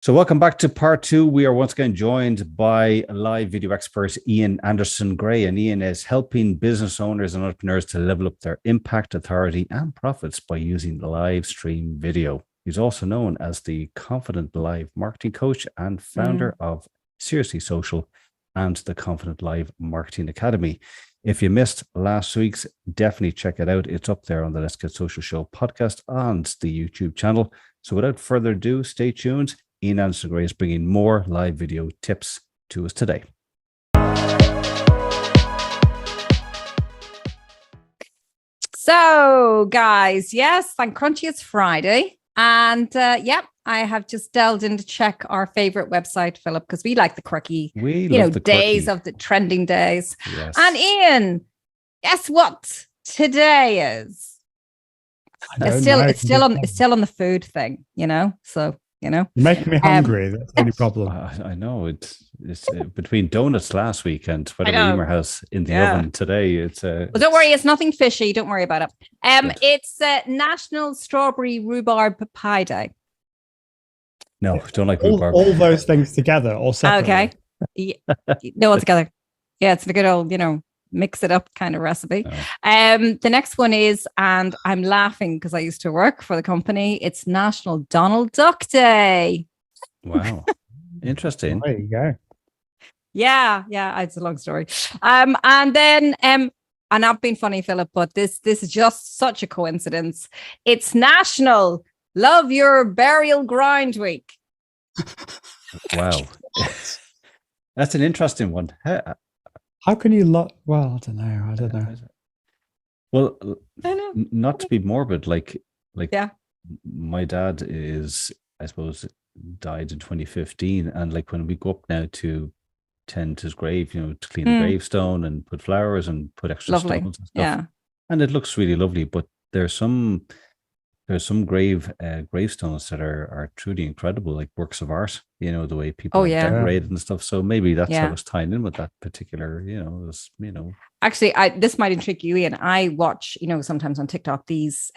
So, welcome back to part two. We are once again joined by live video expert Ian Anderson Gray, and Ian is helping business owners and entrepreneurs to level up their impact, authority, and profits by using live stream video. He's also known as the Confident Live Marketing Coach and founder of Seriously Social and the Confident Live Marketing Academy. If you missed last week's, definitely check it out. It's up there on the Let's Get Social Show podcast and the YouTube channel. So, without further ado, stay tuned. Ian Anderson Gray is bringing more live video tips to us today. So, guys, yes, thank Crunchy, it's Friday. And I have just delved in to check our favorite website, Philip, because we like the quirky, days of the trending days. Yes. And Ian, guess what today is? It's still on the food thing, so. You're making me hungry. That's the only problem. I know it's between donuts last week and whatever Emer has in the oven today. Well, don't worry, it's nothing fishy. Don't worry about it. It's National Strawberry Rhubarb Pie Day. No, don't like rhubarb. All those things together or separately? Okay. No, all together. Yeah, it's a good old, mix it up kind of recipe. Oh. The next one is, and I'm laughing because I used to work for the company, it's National Donald Duck Day. Wow. Interesting. There you go. Yeah, it's a long story. And then and I've been funny, Philip, but this is just such a coincidence. It's National Love Your Burial Grind Week. Wow. That's an interesting one. How can you Well, I don't know. Well, not to be morbid, like my dad is, I suppose, died in 2015, and like when we go up now to tend his grave, to clean the gravestone and put flowers and put extra stones and stuff, and it looks really lovely. But there's some gravestones that are truly incredible, like works of art, the way people decorate and stuff. So maybe that's how it's tying in with that particular, Actually, this might intrigue you, Ian. I watch, sometimes on TikTok, these,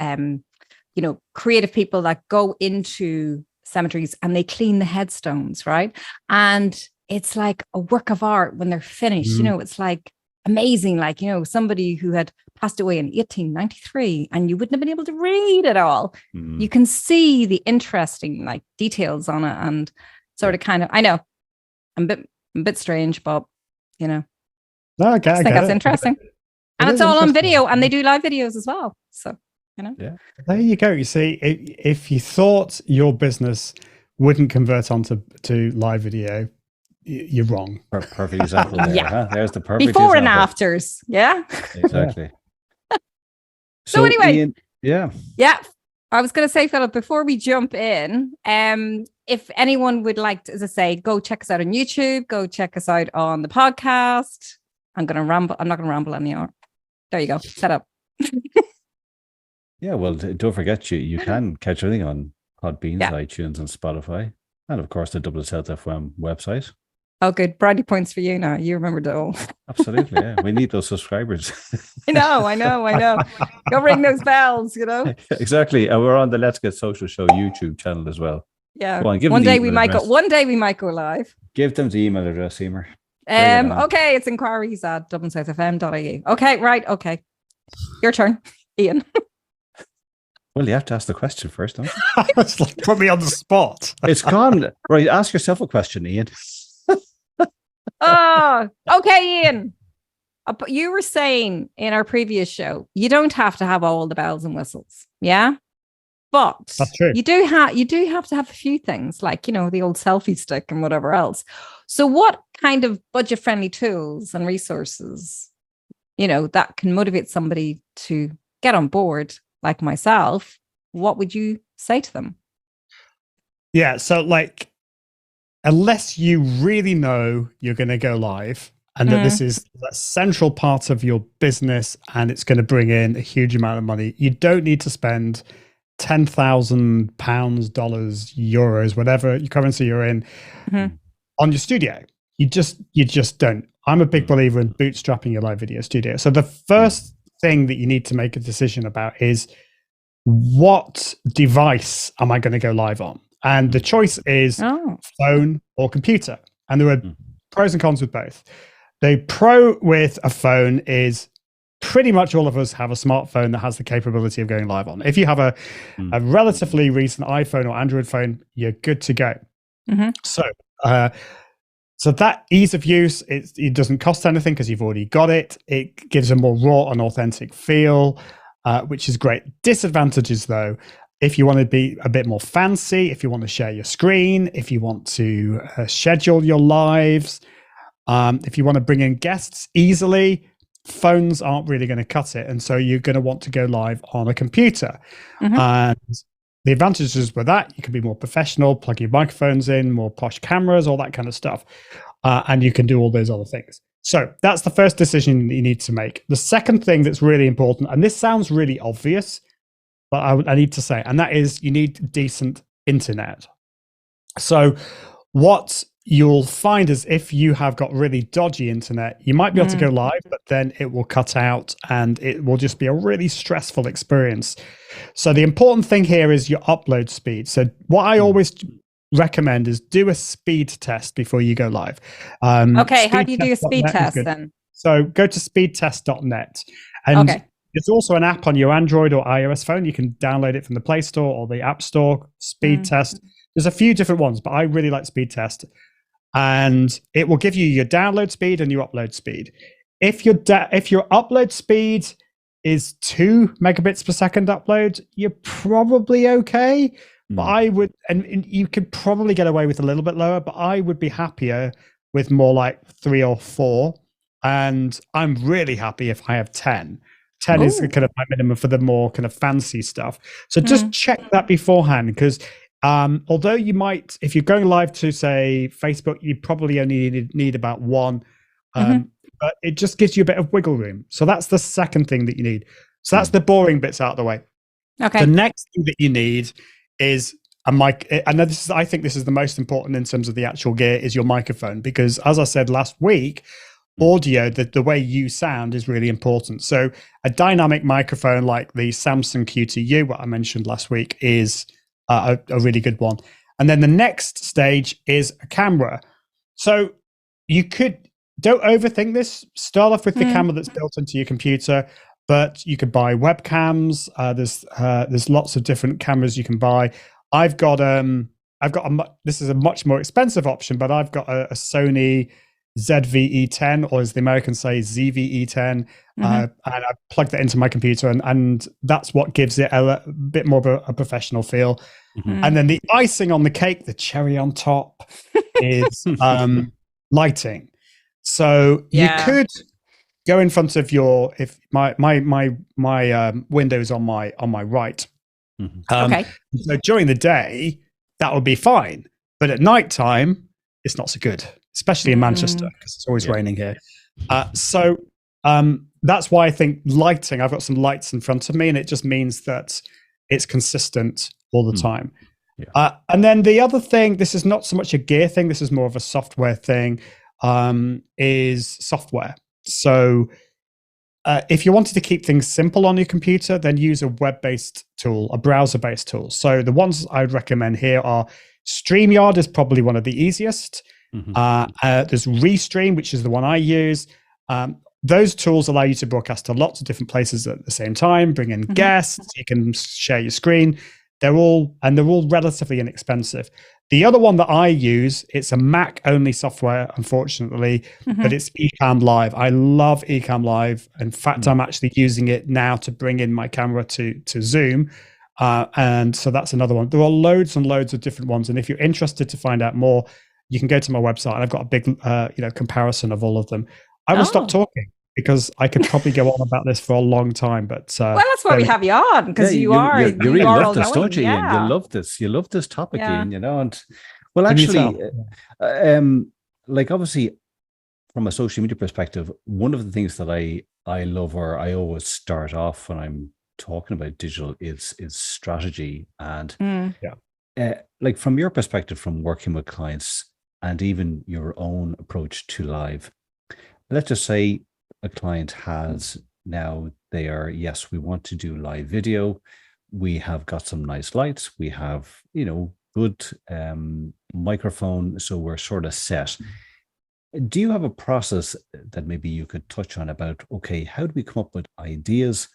creative people that go into cemeteries and they clean the headstones, right? And it's like a work of art when they're finished. It's like amazing, like, somebody who had passed away in 1893 and you wouldn't have been able to read it all. You can see the interesting like details on it and sort of kind of, I know I'm a bit strange, but no, I think that's interesting. And it's all on video, and they do live videos as well. So, there you go. You see, if you thought your business wouldn't convert onto live video, you're wrong. Perfect example there. Huh? There's the perfect before example. And afters. Yeah. Exactly. So anyway, Ian, I was going to say, Philip, before we jump in, if anyone would like to, as I say, go check us out on YouTube, go check us out on the podcast. I'm going to ramble. I'm not going to ramble anymore. There you go. Set up. Yeah, well, don't forget you can catch everything on Podbean, iTunes, and Spotify, and of course the Dublin South FM website. Oh, good. Brownie points for you now. You remembered it all. Absolutely, yeah. We need those subscribers. I know. Go ring those bells, Exactly. And we're on the Let's Get Social Show YouTube channel as well. Yeah. One day we might go live. Give them the email address, Emer. Okay, it's inquiries@dublinsouthfm.ie. Okay, right. Okay. Your turn, Ian. Well, you have to ask the question first, don't you? It's like, put me on the spot. It's gone. Right, ask yourself a question, Ian. Oh, okay, Ian. You were saying in our previous show, you don't have to have all the bells and whistles, yeah? But that's true. You do have to have a few things, like, the old selfie stick and whatever else. So what kind of budget-friendly tools and resources, that can motivate somebody to get on board, like myself, what would you say to them? Yeah, so like, unless you really know you're going to go live and that this is a central part of your business and it's going to bring in a huge amount of money, you don't need to spend £10,000, dollars, euros, whatever currency you're in on your studio. You just don't. I'm a big believer in bootstrapping your live video studio. So the first thing that you need to make a decision about is, what device am I going to go live on? And the choice is phone or computer. And there are pros and cons with both. The pro with a phone is pretty much all of us have a smartphone that has the capability of going live on. If you have a relatively recent iPhone or Android phone, you're good to go. So that ease of use, it doesn't cost anything because you've already got it. It gives a more raw and authentic feel, which is great. Disadvantages, though, if you want to be a bit more fancy, if you want to share your screen, if you want to schedule your lives, if you want to bring in guests easily, phones aren't really going to cut it. And so you're going to want to go live on a computer. And the advantages with that, you can be more professional, plug your microphones in, more posh cameras, all that kind of stuff. And you can do all those other things. So that's the first decision that you need to make. The second thing that's really important, and this sounds really obvious, but I need to say, and that is you need decent internet. So what you'll find is if you have got really dodgy internet, you might be able to go live, but then it will cut out and it will just be a really stressful experience. So the important thing here is your upload speed. So what I always recommend is do a speed test before you go live. Okay, how do you do a speed test then? So go to speedtest.net. And there's also an app on your Android or iOS phone. You can download it from the Play Store or the App Store, Speed Test. There's a few different ones, but I really like Speed Test. And it will give you your download speed and your upload speed. If your upload speed is 2 megabits per second upload, you're probably okay. But I would, and you could probably get away with a little bit lower, but I would be happier with more like 3 or 4. And I'm really happy if I have 10. 10 is kind of my minimum for the more kind of fancy stuff. So just check that beforehand, because although you might, if you're going live to say Facebook, you probably only need about 1, but it just gives you a bit of wiggle room. So that's the second thing that you need. So that's the boring bits out of the way. Okay. The next thing that you need is a mic. And I think this is the most important in terms of the actual gear, is your microphone, because as I said last week, audio, the way you sound is really important. So a dynamic microphone like the Samson Q2U, what I mentioned last week, is a really good one. And then the next stage is a camera. So you don't overthink this. Start off with the camera that's built into your computer, but you could buy webcams. There's lots of different cameras you can buy. This is a much more expensive option, but I've got a Sony ZV-E10, or as the Americans say, ZV-E10, and I plug that into my computer, and that's what gives it a bit more of a professional feel. And then the icing on the cake, the cherry on top, is lighting. So you could go in front of if my window is on my right. So during the day, that would be fine, but at nighttime, it's not so good, especially in Manchester, because it's always raining here. So that's why I think lighting, I've got some lights in front of me, and it just means that it's consistent all the time. And then the other thing, this is not so much a gear thing, this is more of a software thing, is software. So if you wanted to keep things simple on your computer, then use a web-based tool, a browser-based tool. So the ones I would recommend here are StreamYard is probably one of the easiest. There's Restream, which is the one I use. Those tools allow you to broadcast to lots of different places at the same time, bring in guests, you can share your screen. They're all relatively inexpensive. The other one that I use, it's a Mac only software, unfortunately, but it's Ecamm Live. I love Ecamm Live. In fact, I'm actually using it now to bring in my camera to Zoom. And so that's another one. There are loads and loads of different ones. And if you're interested to find out more, you can go to my website. I've got a big comparison of all of them. I will stop talking, because I could probably go on about this for a long time, but well, that's why we have you on, because you really love this, don't you, Ian? You love this topic, Ian. And well, actually, like obviously, from a social media perspective, one of the things that I love, or I always start off when I'm talking about digital, is strategy. And like from your perspective, from working with clients, and even your own approach to live, let's just say a client has now, we want to do live video. We have got some nice lights. We have, good microphone, so we're sort of set. Do you have a process that maybe you could touch on about, okay, how do we come up with ideas,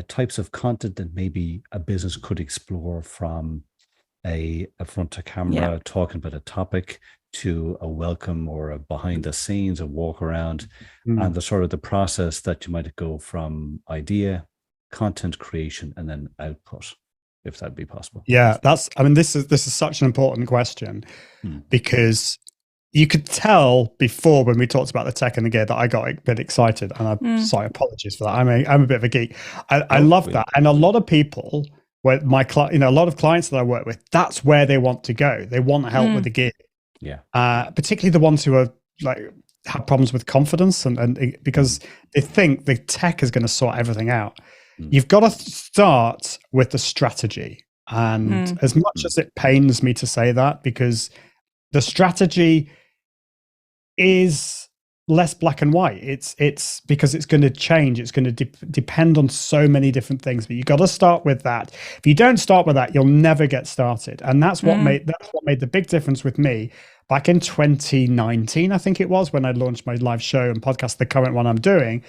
types of content that maybe a business could explore, from a front to camera talking about a topic to a welcome or a behind the scenes, a walk around, and the sort of the process that you might go from idea, content creation, and then output, if that'd be possible? Yeah, this is such an important question, because you could tell before when we talked about the tech and the gear that I got a bit excited, and sorry, apologies for that. I'm a bit of a geek. I love that, and a lot of people, a lot of clients that I work with, that's where they want to go. They want help with the gear. Yeah. Particularly the ones who are have problems with confidence, and because they think the tech is going to sort everything out. You've got to start with the strategy, and as much as it pains me to say that, because the strategy is less black and white. It's because it's going to change. It's going to depend on so many different things, but you got to start with that. If you don't start with that, you'll never get started. And that's what made the big difference with me back in 2019, I think it was, when I launched my live show and podcast, the current one I'm doing,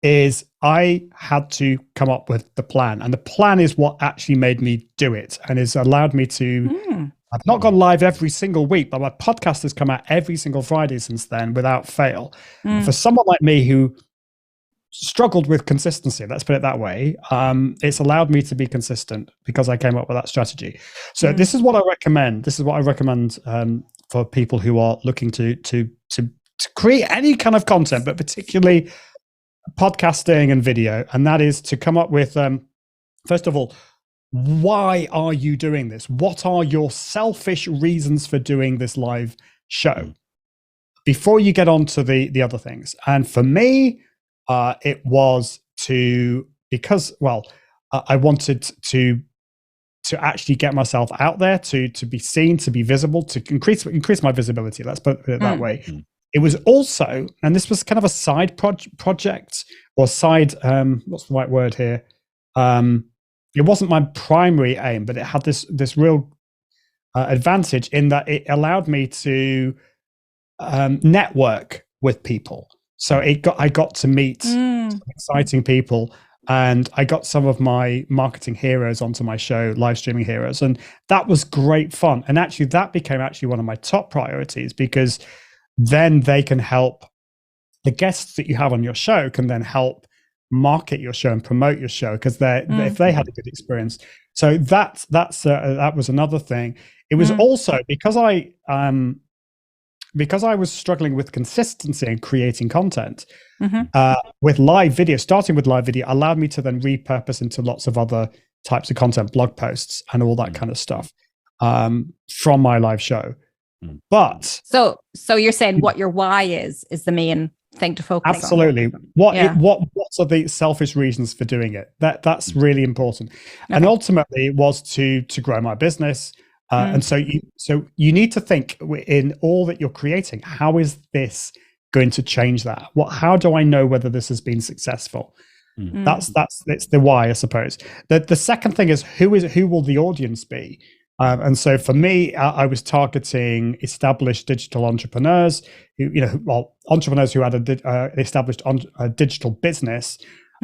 is I had to come up with the plan. And the plan is what actually made me do it, and has allowed me to I've not gone live every single week, but my podcast has come out every single Friday since then without fail. For someone like me who struggled with consistency, let's put it that way, it's allowed me to be consistent because I came up with that strategy. So this is what I recommend. This is what I recommend for people who are looking to create any kind of content, but particularly podcasting and video. And that is to come up with, first of all, why are you doing this? What are your selfish reasons for doing this live show before you get on to the other things? And for me, it was because I wanted to actually get myself out there, to be seen, to be visible, to increase my visibility. Let's put it that way. It was also, and this was kind of a side project, or side, what's the right word here? It wasn't my primary aim, but it had this real advantage in that it allowed me to network with people. So I got to meet some exciting people, and I got some of my marketing heroes onto my show, live streaming heroes, and that was great fun. And actually, that became one of my top priorities, because then they can help, the guests that you have on your show can then help market your show and promote your show, because if they had a good experience. So that was another thing. It was also because I was struggling with consistency and creating content, with live video, starting with live video allowed me to then repurpose into lots of other types of content, blog posts and all that kind of stuff, from my live show. But so you're saying what your why is the main thing to focus on. Absolutely. What are the selfish reasons for doing it? That's really important. Okay. And ultimately it was to grow my business. And so you need to think in all that you're creating, how is this going to change that? How do I know whether this has been successful? That's the why, I suppose. The second thing is who will the audience be? And so for me, I was targeting established digital entrepreneurs entrepreneurs who had established a digital business,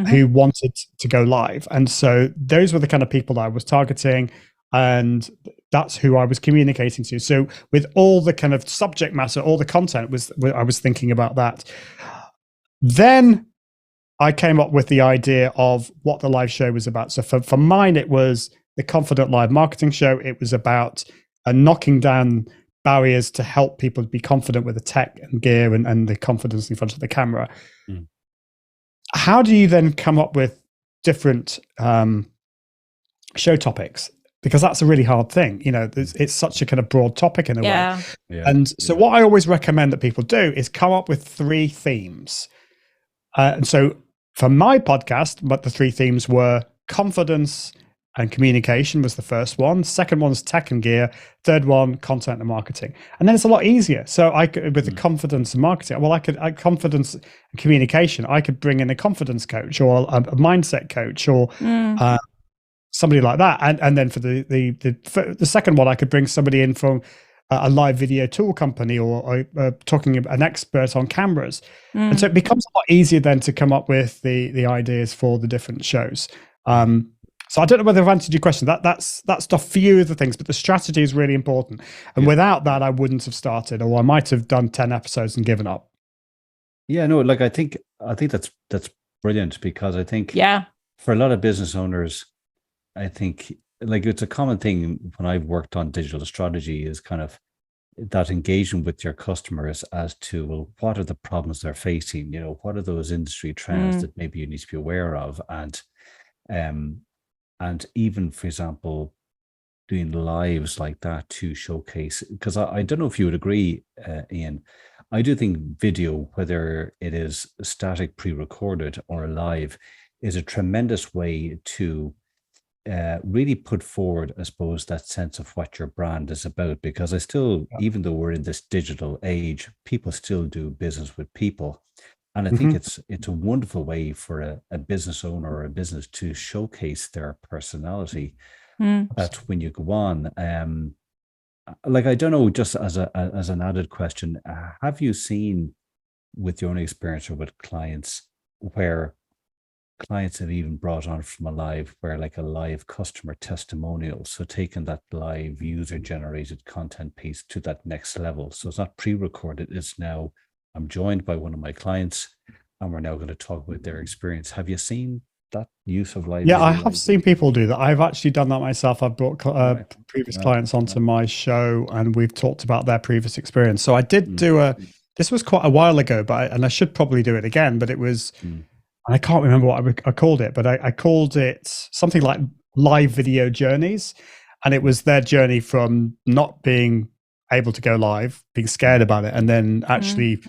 who wanted to go live. And so those were the kind of people that I was targeting, and that's who I was communicating to. So with all the kind of subject matter, all the content I was thinking about that. Then I came up with the idea of what the live show was about. So for mine, it was the Confident Live Marketing Show. It was about knocking down barriers to help people be confident with the tech and gear and the confidence in front of the camera. How do you then come up with different show topics? Because that's a really hard thing. It's such a kind of broad topic in a way. Yeah. And so what I always recommend that people do is come up with 3 themes. And so for my podcast, the 3 themes were confidence and communication was the first one. Second one was tech and gear. Third one, content and marketing. And then it's a lot easier. So I could, with the confidence and marketing, confidence and communication, I could bring in a confidence coach or a mindset coach or somebody like that. And then for the second one, I could bring somebody in from a live video tool company or talking about an expert on cameras. And so it becomes a lot easier then to come up with the ideas for the different shows. So I don't know whether I've answered your question. That's a few of the things, but the strategy is really important. And without that, I wouldn't have started, or I might have done 10 episodes and given up. Yeah, no, like I think that's brilliant, because I think for a lot of business owners, I think like it's a common thing when I've worked on digital strategy is kind of that engagement with your customers as to, well, what are the problems they're facing? You know, what are those industry trends that maybe you need to be aware of? And even, for example, doing lives like that to showcase, because I don't know if you would agree, Ian, I do think video, whether it is static pre-recorded or live, is a tremendous way to really put forward, I suppose, that sense of what your brand is about. Because I still, even though we're in this digital age, people still do business with people. And I think it's a wonderful way for a business owner or a business to showcase their personality. That when you go on, like, I don't know, just as an added question, have you seen with your own experience or with clients where clients have even brought on from a live customer testimonial? So taking that live user generated content piece to that next level. So it's not pre-recorded, it's now, I'm joined by one of my clients and we're now going to talk about their experience. Have you seen that use of live? Yeah, I have seen people do that. I've actually done that myself. I've brought previous clients onto my show and we've talked about their previous experience. So I did do this was quite a while ago, and I should probably do it again, but it was, I can't remember what I called it, but I called it something like Live Video Journeys. And it was their journey from not being able to go live, being scared about it, and then actually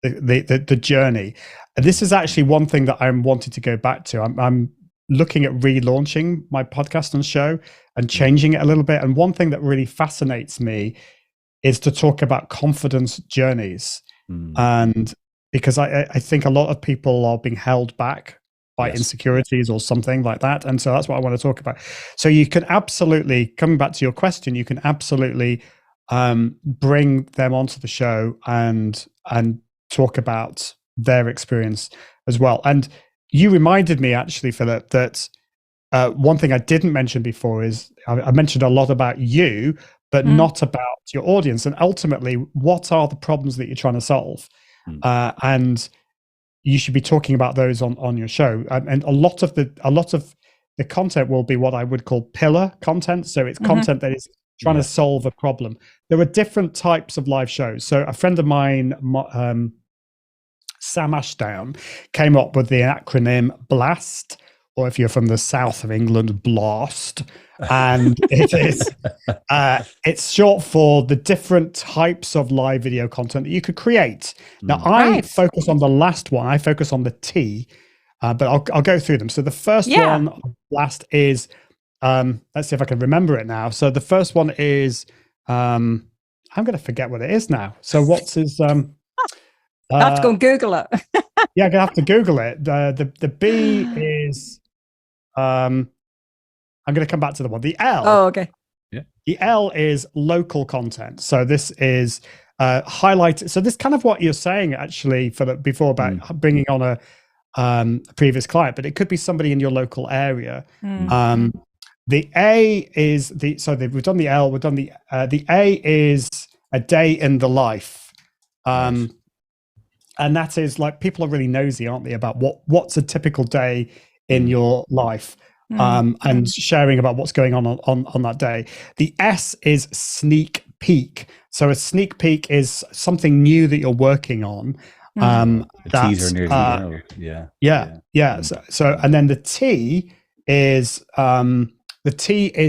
the journey. And this is actually one thing that I'm wanting to go back to. I'm looking at relaunching my podcast and show and changing it a little bit. And one thing that really fascinates me is to talk about confidence journeys. And because I think a lot of people are being held back by insecurities or something like that. And so that's what I want to talk about. So you can absolutely, coming back to your question, you can absolutely bring them onto the show and talk about their experience as well. And you reminded me actually, Philip, that one thing I didn't mention before is I mentioned a lot about you, but not about your audience. And ultimately, what are the problems that you're trying to solve? And you should be talking about those on your show. And a lot of the content will be what I would call pillar content. So it's content that is trying to solve a problem. There are different types of live shows. So a friend of mine, Sam Ashdown, came up with the acronym BLAST, or if you're from the south of England, BLAST. And it is it's short for the different types of live video content that you could create. Now, I focus on the last one. I focus on the T, but I'll go through them. So the first one, BLAST, is let's see if I can remember it now. So the first one is I'm going to forget what it is now. So what's his I have to go and Google it. Yeah, I'm gonna have to Google it. The B is I'm gonna come back to the one. The L. Oh, okay. Yeah. The L is local content. So this is highlight. So this kind of what you're saying actually before about bringing on a previous client, but it could be somebody in your local area. The A is we've done the L. We've done the A is a day in the life. And that is like, people are really nosy, aren't they, about what's a typical day in your life, and sharing about what's going on that day. The S is sneak peek. So a sneak peek is something new that you're working on. A teaser near the end. Yeah. So and then the T is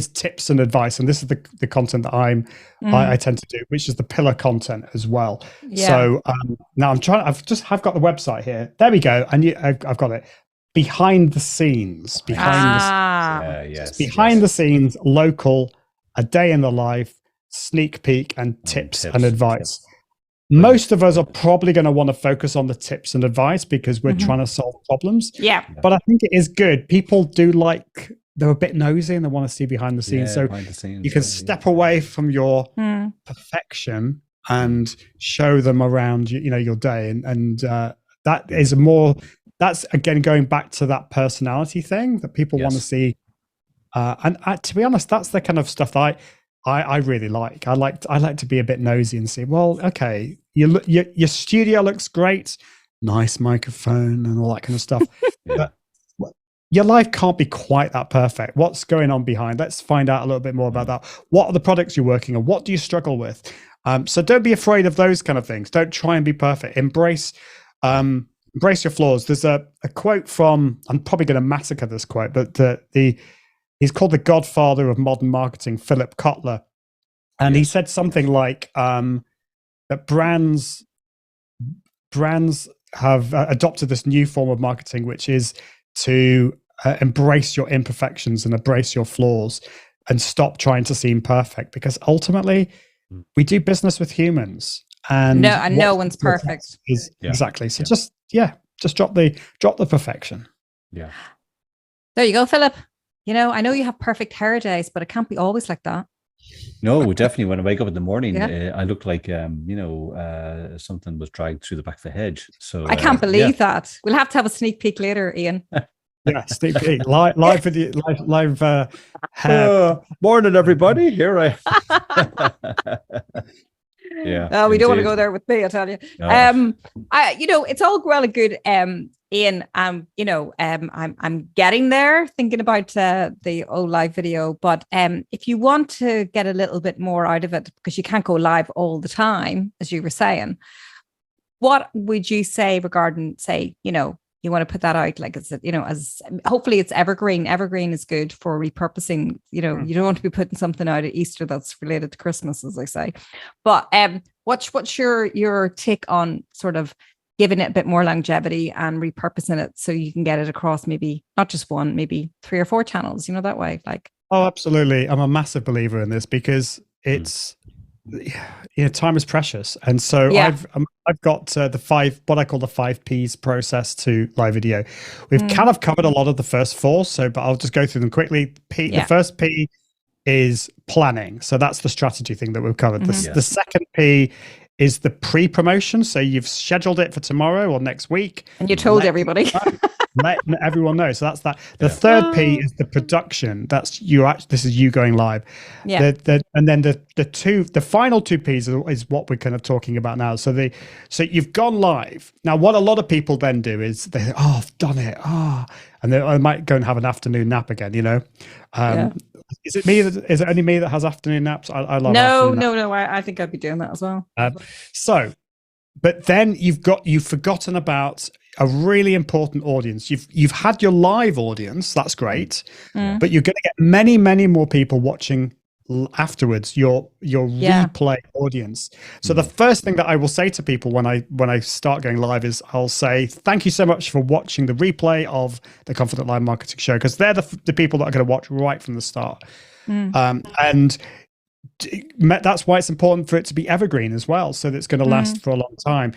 tips and advice, and this is the content that I tend to do, which is the pillar content as well. So now I've got the website here. There we go, and I've got it. Behind the scenes, behind the scenes, local, a day in the life, sneak peek, and tips and advice. Most of us are probably going to want to focus on the tips and advice because we're trying to solve problems. Yeah. But I think it is good. People do like they're a bit nosy and they want to see behind the scenes. So behind the scenes, you can step away from your perfection and show them around, your day. And that is that's again, going back to that personality thing that people want to see. And to be honest, that's the kind of stuff that I really like. I like to be a bit nosy and see, well, okay, your studio looks great, nice microphone and all that kind of stuff. But your life can't be quite that perfect. What's going on behind? Let's find out a little bit more about that. What are the products you're working on? What do you struggle with? So don't be afraid of those kind of things. Don't try and be perfect. Embrace your flaws. There's a quote from, I'm probably going to massacre this quote, but he's called the godfather of modern marketing, Philip Kotler. And he said something like that brands have adopted this new form of marketing, which is to embrace your imperfections and embrace your flaws and stop trying to seem perfect, because ultimately we do business with humans and no one's perfect. Exactly. So just drop the perfection. Yeah. There you go, Philip. I know you have perfect hair days, but it can't be always like that. No, definitely. When I wake up in the morning, I look like something was dragged through the back of the hedge. So I can't believe that. We'll have to have a sneak peek later, Ian. Yeah, sneak peek live video, live hair. Morning, everybody. Here I. Yeah. We don't want to go there with me, I tell you. No. It's all well and good. Ian, I'm getting there thinking about the live video, but if you want to get a little bit more out of it, because you can't go live all the time, as you were saying, what would you say regarding, say, you want to put that out like as hopefully it's evergreen. Evergreen is good for repurposing. You don't want to be putting something out at Easter that's related to Christmas, as I say. But what's your take on sort of giving it a bit more longevity and repurposing it so you can get it across maybe not just one, maybe 3 or 4 channels, that way? Like, oh, absolutely. I'm a massive believer in this because it's time is precious. And so I've got what I call the 5 P's process to live video. We've kind of covered a lot of the first 4, but I'll just go through them quickly. The first P is planning. So that's the strategy thing that we've covered. The second P is the pre-promotion. So you've scheduled it for tomorrow or next week. And you told everybody. Let everyone know. So that's that. The third P is the production. That's you. This is you going live. Yeah. And then the final 2 P's is what we're kind of talking about now. So you've gone live. Now, what a lot of people then do is they think, oh, I've done it. And then I might go and have an afternoon nap again. Is it only me that has afternoon naps? I love No. I think I'd be doing that as well. But then you've forgotten about a really important audience. You've had your live audience. That's great, but you're going to get many, many more people watching afterwards. Your replay audience. So the first thing that I will say to people when I start going live is I'll say thank you so much for watching the replay of the Confident Live Marketing Show, because they're the people that are going to watch right from the start. And that's why it's important for it to be evergreen as well, so that it's going to last for a long time.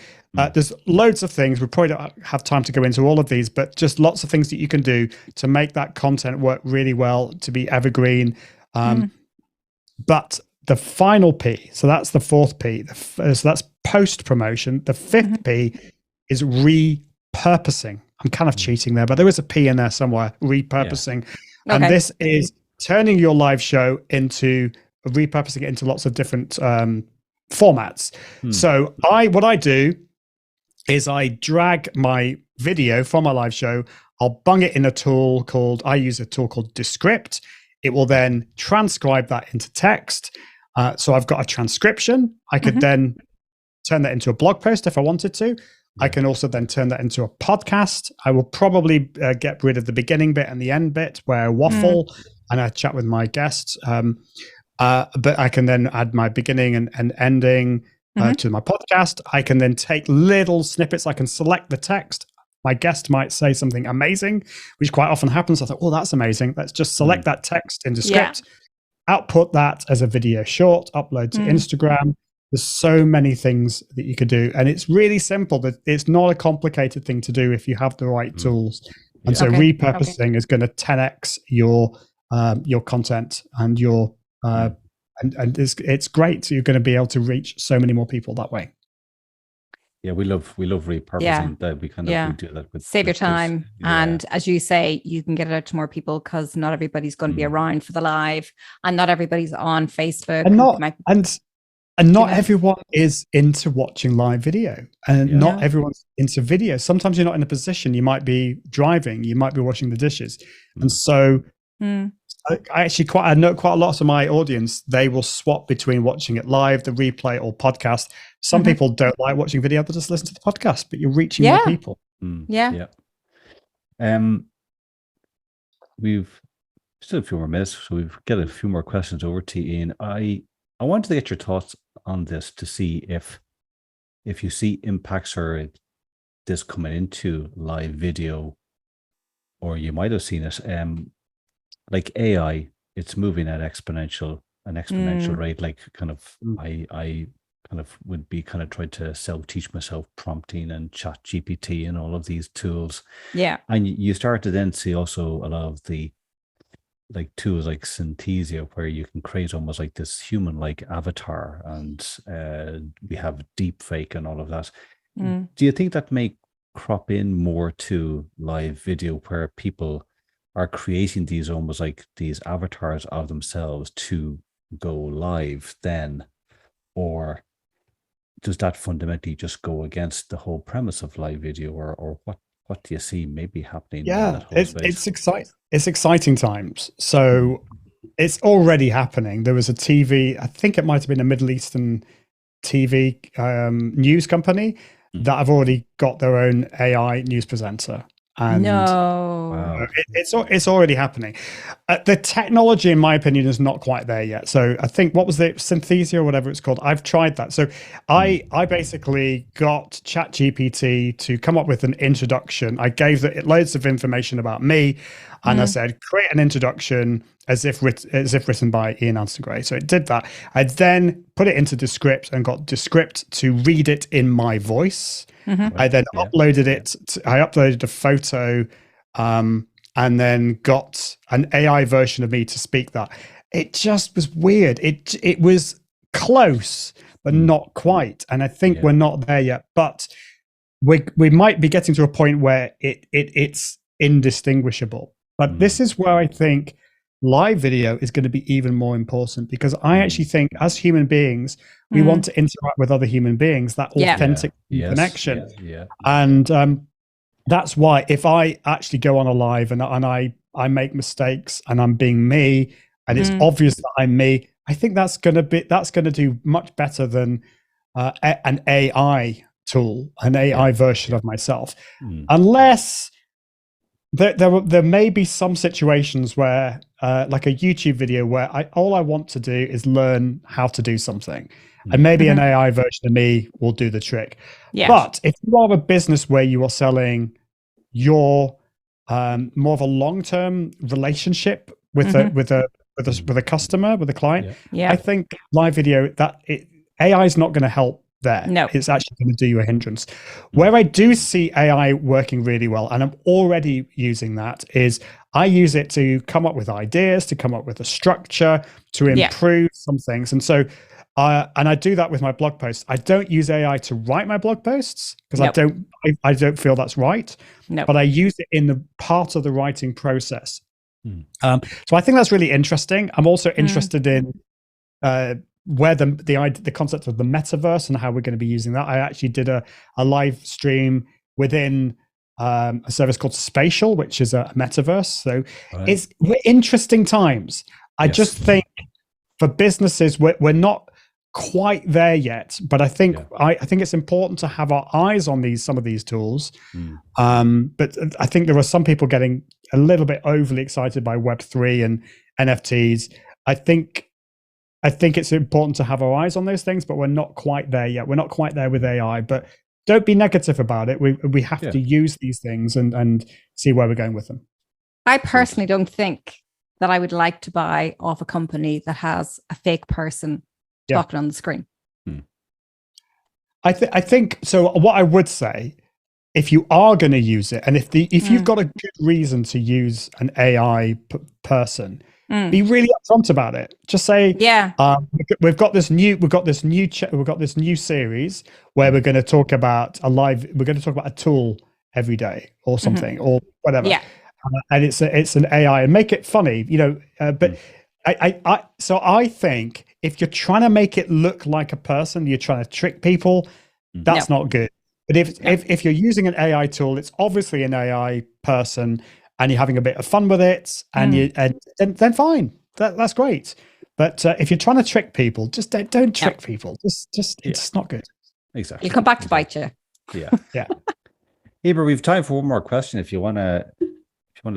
There's loads of things. We probably don't have time to go into all of these, but just lots of things that you can do to make that content work really well, to be evergreen. But the final P, so that's the 4th P, so that's post-promotion. The 5th P is repurposing. I'm kind of cheating there, but there is a P in there somewhere, repurposing. Yeah. And this is turning your live show repurposing it into lots of different formats. So what I do is I drag my video from my live show, I'll bung it in I use a tool called Descript. It will then transcribe that into text. So I've got a transcription. I could then turn that into a blog post if I wanted to. I can also then turn that into a podcast. I will probably get rid of the beginning bit and the end bit where I waffle and I chat with my guests. But I can then add my beginning and ending to my podcast. I can then take little snippets. I can select the text. My guest might say something amazing, which quite often happens. I thought, oh, that's amazing. Let's just select that text into script, output that as a video short, upload to Instagram. There's so many things that you could do. And it's really simple. It's not a complicated thing to do if you have the right tools. And so repurposing is going to 10x your your content and your and it's great. You're going to be able to reach so many more people that way. Yeah, we love repurposing that. We kind of we do that with save your time. And as you say, you can get it out to more people because not everybody's going to be around for the live, and not everybody's on Facebook. And not everyone is into watching live video, and not everyone's into video. Sometimes you're not in a position. You might be driving, you might be washing the dishes. And so I know quite a lot of my audience, they will swap between watching it live, the replay, or podcast. Some people don't like watching video, they just listen to the podcast, but you're reaching more people. We've still a few more minutes, so we've got a few more questions over to Ian. I wanted to get your thoughts on this to see if you see impacts or this coming into live video, or you might have seen it. Like AI, it's moving at an exponential rate. Like kind of, I kind of would be kind of trying to self-teach myself prompting and chat GPT and all of these tools. Yeah. And you start to then see also a lot of the like tools like Synthesia, where you can create almost like this human-like avatar, and we have deep fake and all of that. Do you think that may crop in more to live video, where people are creating these almost like these avatars of themselves to go live then? Or does that fundamentally just go against the whole premise of live video, or what do you see maybe happening? Yeah, it's exciting. It's exciting times. So it's already happening. There was a TV, I think it might have been a Middle Eastern TV news company that have already got their own AI news presenter. And it's already happening. The technology, in my opinion, is not quite there yet. So I think, what was the Synthesia or whatever it's called? I've tried that. So I basically got ChatGPT to come up with an introduction. I gave it loads of information about me, and I said, create an introduction as if written by Ian Anderson Gray. So it did that. I then put it into Descript and got Descript to read it in my voice. I then uploaded it. I uploaded a photo, and then got an AI version of me to speak that. It just was weird. It was close, but not quite. And I think we're not there yet. But we might be getting to a point where it's indistinguishable. But this is where I think live video is going to be even more important, because I actually think as human beings, we want to interact with other human beings, that authentic connection. And that's why if I actually go on a live and I make mistakes and I'm being me, and it's obvious that I'm me, I think that's going to do much better than an AI tool, an AI version of myself. Unless there may be some situations where, like a YouTube video, where all I want to do is learn how to do something, and maybe an AI version of me will do the trick. But if you are a business where you are selling your more of a long-term relationship with a customer, with a client, I think live video, AI is not going to help there. No, it's actually going to do you a hindrance. Where I do see AI working really well, and I'm already using that, is I use it to come up with ideas, to come up with a structure, to improve some things. And so and I do that with my blog posts. I don't use AI to write my blog posts, because I don't feel that's right. But I use it in the part of the writing process. So I think that's really interesting. I'm also interested in where the concept of the metaverse and how we're going to be using that. I actually did a live stream within a service called Spatial, which is a metaverse. So we're interesting times. I just think for businesses, we're not quite there yet, but I think I think it's important to have our eyes on some of these tools. But I think there are some people getting a little bit overly excited by Web3 and NFTs. I think it's important to have our eyes on those things, but we're not quite there yet. We're not quite there with AI, but don't be negative about it. We have to use these things and see where we're going with them. I personally don't think that I would like to buy off a company that has a fake person talking on the screen. I think so. What I would say, if you are going to use it, and if you've got a good reason to use an AI person, Be really upfront about it. Just say, we've got this new series where we're going to talk about a tool every day or something or whatever. Yeah. And it's an AI, and make it funny, but I think if you're trying to make it look like a person, you're trying to trick people, that's not good. But if you're using an AI tool, it's obviously an AI person, and you're having a bit of fun with it, and then fine, that's great. But if you're trying to trick people, just don't trick people. It's not good. Exactly. You'll come back to bite you. Yeah. Yeah. Eber, we've time for one more question. If you want to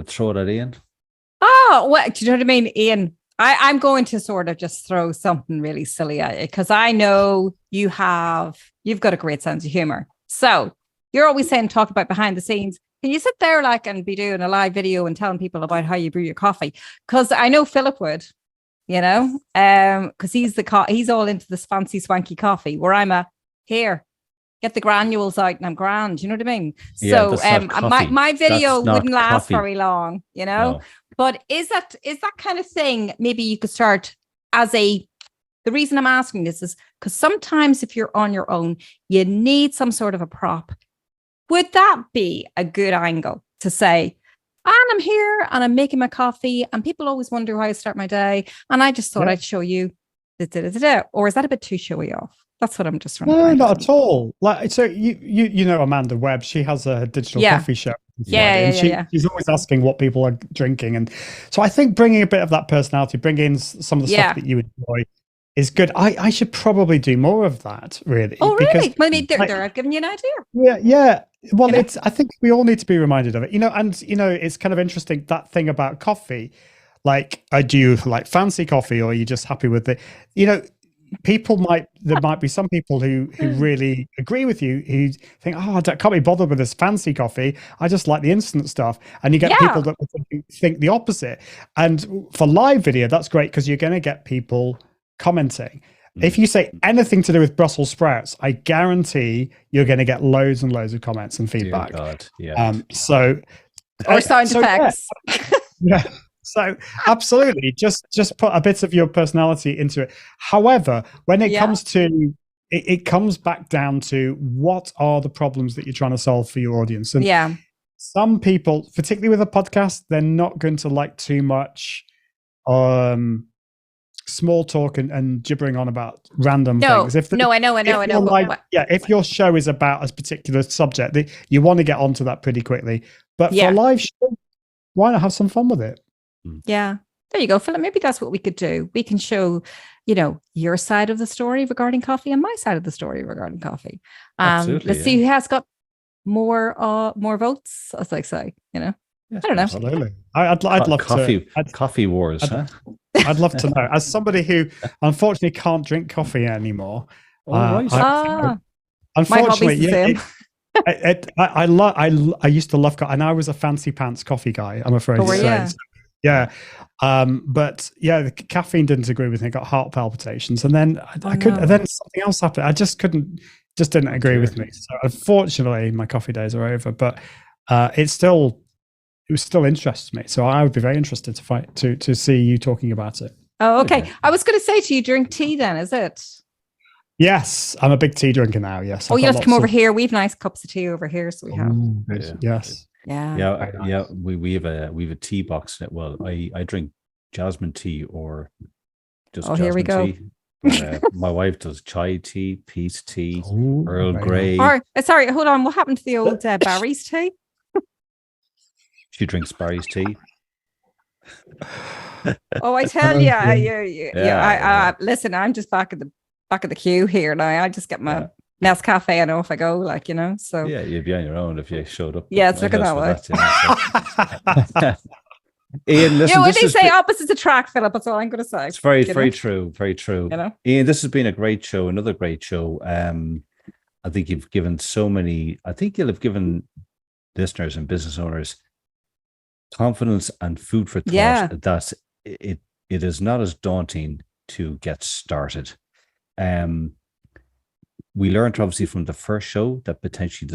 throw that in. Oh, well, do you know what I mean, Ian? I'm going to sort of just throw something really silly at you, because I know you've got a great sense of humor. So you're always saying, talk about behind the scenes. Can you sit there and be doing a live video and telling people about how you brew your coffee? Because I know Philip would, because he's all into this fancy swanky coffee, where I'm here, get the granules out and I'm grand. You know what I mean? Yeah, so my video wouldn't last very long, No. But is that kind of thing, maybe you could start the reason I'm asking this is because sometimes if you're on your own, you need some sort of a prop. Would that be a good angle to say, and I'm here and I'm making my coffee and people always wonder how I start my day, and I just thought I'd show you, or is that a bit too showy off? That's what I'm just trying to find. No, not at all. Like, so you know Amanda Webb, she has a digital coffee show. She's always asking what people are drinking, and so I think bringing a bit of that personality, bringing in some of the stuff that you enjoy, is good. I should probably do more of that, really. Oh, really? Well, they're giving you an idea. Yeah. Well, I think we all need to be reminded of it, and it's kind of interesting, that thing about coffee. Like, do you like fancy coffee, or are you just happy with it? There might be some people who really agree with you, who think, I can't be bothered with this fancy coffee, I just like the instant stuff. And you get people that think the opposite. And for live video, that's great, because you're going to get people commenting. If you say anything to do with Brussels sprouts, I guarantee you're going to get loads and loads of comments and feedback. Dear God, yeah. Or sound effects. Yeah. So absolutely, just put a bit of your personality into it. However, when it comes to it comes back down to what are the problems that you're trying to solve for your audience. And some people, particularly with a podcast, they're not going to like too much small talk and gibbering on about random things. I know. If your show is about a particular subject, you want to get onto that pretty quickly. But for a live show, why not have some fun with it? Yeah, there you go, Philip. Maybe that's what we could do. We can show, your side of the story regarding coffee and my side of the story regarding coffee. Let's see who has got more votes, as I say. I don't know. Absolutely. I'd love coffee wars. I'd love to know. As somebody who unfortunately can't drink coffee anymore. Unfortunately, I used to love coffee, and I was a fancy pants coffee guy, I'm afraid to say. Yeah. But the caffeine didn't agree with me. I got heart palpitations, and then and then something else happened. I just didn't agree with me. So unfortunately my coffee days are over, but it still interests me. So I would be very interested to see you talking about it. Oh, okay. I was going to say, to you, drink tea then, is it? Yes, I'm a big tea drinker now. Yes. Oh, you have to come over here. We have nice cups of tea over here, so we have. Yes. Yeah. We have a tea box. Well, I drink jasmine tea or just jasmine here we go. tea. My wife does chai tea, peace tea, Earl Grey. Sorry, hold on. What happened to the old Barry's tea? She drinks Barry's tea. Oh, I tell you, listen, I'm just back at the queue here now. I just get my Nescafe and off I go, so. Yeah, you'd be on your own if you showed up. Yeah, it's looking that way. Ian, listen, when they say opposites attract, Philip, that's all I'm going to say. It's very true. Very true. Ian, this has been a great show, another great show. I think you've given you'll have given listeners and business owners confidence and food for thought that it is not as daunting to get started. We learned obviously from the first show that potentially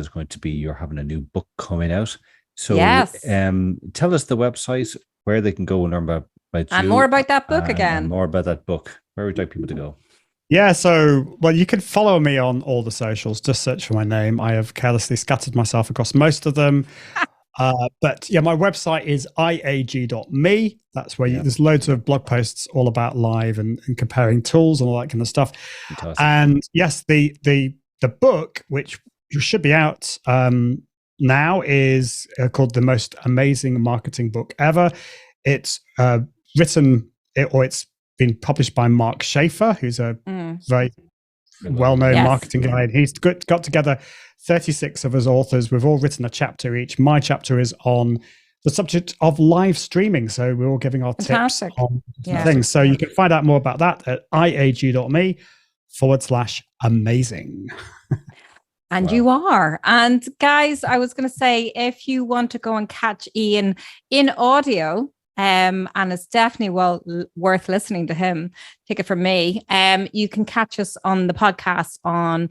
you're having a new book coming out. So tell us the website where they can go and learn And more about that book again. And more about that book. Where would you like people to go? Yeah, so, well, you can follow me on all the socials. Just search for my name. I have carelessly scattered myself across most of them. But yeah, my website is iag.me. That's where there's loads of blog posts all about live and comparing tools and all that kind of stuff. Fantastic. And yes, the book, which should be out now, is called The Most Amazing Marketing Book Ever. It's it's been published by Mark Schaefer, who's a very well-known marketing guy. And he's got together 36 of his authors. We've all written a chapter each. My chapter is on the subject of live streaming. So we're all giving our tips on things. So you can find out more about that at iag.me/amazing. And you are. And guys, I was going to say, if you want to go and catch Ian in audio, and it's definitely worth listening to him, take it from me. You can catch us on the podcast on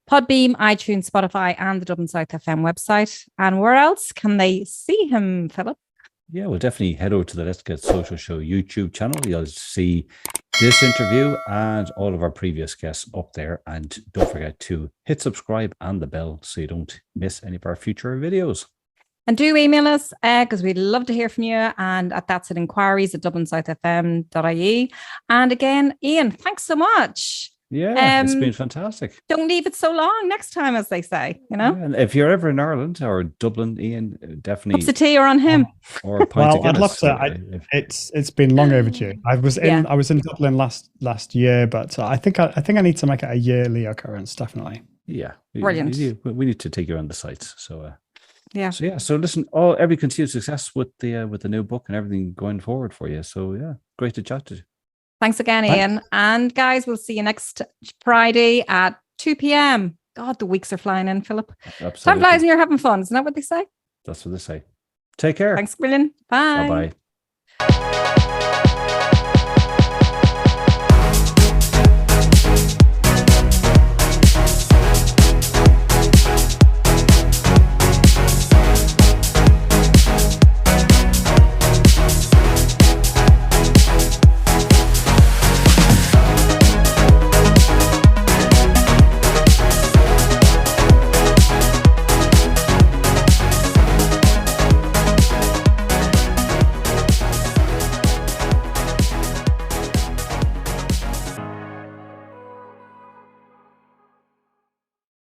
Podbeam, iTunes, Spotify, and the Dublin South FM website. And where else can they see him, Philip? Yeah, we'll definitely head over to the Let's Get Social Show YouTube channel. You'll see this interview and all of our previous guests up there. And don't forget to hit subscribe and the bell so you don't miss any of our future videos. And do email us because we'd love to hear from you. And that's at inquiries@dublinsouthfm.ie. And again, Ian, thanks so much. Yeah, it's been fantastic. Don't leave it so long next time, as they say, Yeah, and if you're ever in Ireland or Dublin, Ian, definitely cups of tea or on him. Or a pint of Guinness. I'd love to. It's been long overdue. I was in Dublin last year, but I think I need to make it a yearly occurrence. Definitely. Yeah, brilliant. We need to take you around the sites. So yeah. So listen, every continued success with the new book and everything going forward for you. So yeah, great to chat to you. Thanks again, Ian. And guys, we'll see you next Friday at 2 p.m. God, the weeks are flying in, Philip. Absolutely. Time flies when you're having fun. Isn't that what they say? That's what they say. Take care. Thanks, Brilliant. Bye. Bye-bye.